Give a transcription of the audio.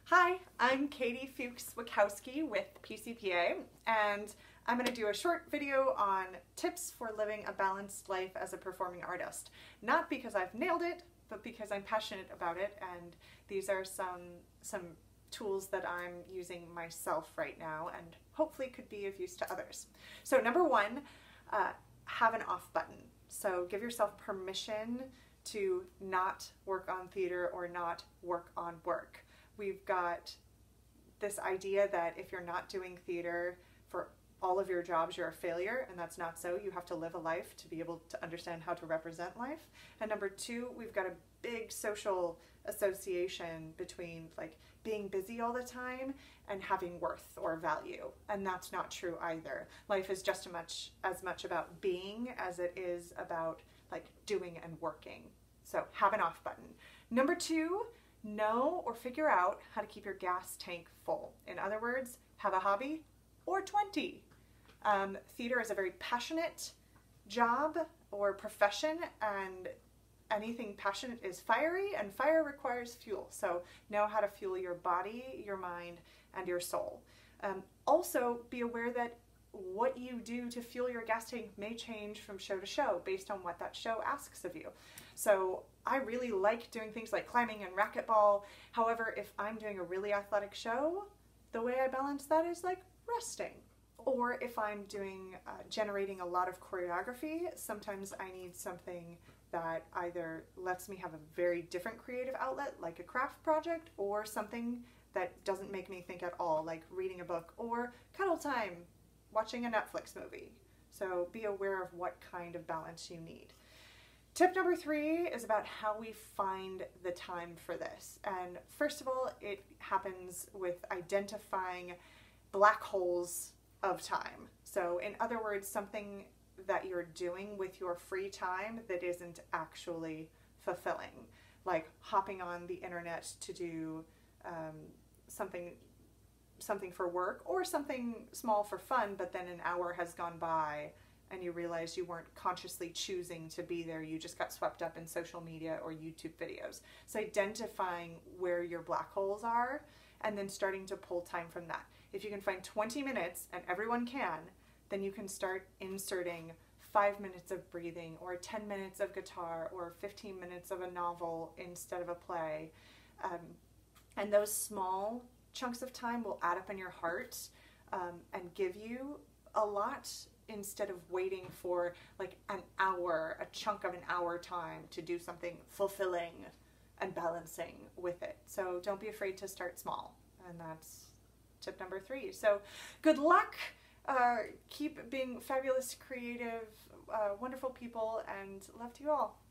Hi, I'm Katie Fuchs-Wackowswki with PCPA, and I'm going to do a short video on tips for living a balanced life as a performing artist. Not because I've nailed it, but because I'm passionate about it, and these are some tools that I'm using myself right now and hopefully could be of use to others. So number one, have an off button. So give yourself permission to not work on theater or not work on work. We've got this idea that if you're not doing theater for all of your jobs, you're a failure, and that's not so. You have to live a life to be able to understand how to represent life. And number two, we've got a big social association between like being busy all the time and having worth or value, and that's not true either. Life is just as much about being as it is about like doing and working. So have an off button. Number two, know or figure out how to keep your gas tank full. In other words, have a hobby or 20. Theater is a very passionate job or profession, and anything passionate is fiery, and fire requires fuel. So know how to fuel your body, your mind, and your soul. Also be aware that what you do to fuel your gas tank may change from show to show based on what that show asks of you. So I really like doing things like climbing and racquetball. However, if I'm doing a really athletic show, the way I balance that is like resting. Or if I'm doing generating a lot of choreography, sometimes I need something that either lets me have a very different creative outlet, like a craft project, or something that doesn't make me think at all, like reading a book or cuddle time, watching a Netflix movie. So be aware of what kind of balance you need. Tip number three is about how we find the time for this. And first of all, it happens with identifying black holes of time. So in other words, something that you're doing with your free time that isn't actually fulfilling, like hopping on the internet to do something for work or something small for fun, but then an hour has gone by and you realize you weren't consciously choosing to be there. You just got swept up in social media or YouTube videos. So identifying where your black holes are and then starting to pull time from that. If you can find 20 minutes, and everyone can, then you can start inserting 5 minutes of breathing or 10 minutes of guitar or 15 minutes of a novel instead of a play. And those small chunks of time will add up in your heart and give you a lot, instead of waiting for like an hour, a chunk of an hour time to do something fulfilling and balancing with it. So don't be afraid to start small. And that's tip number three. So good luck. Keep being fabulous, creative, wonderful people, and love to you all.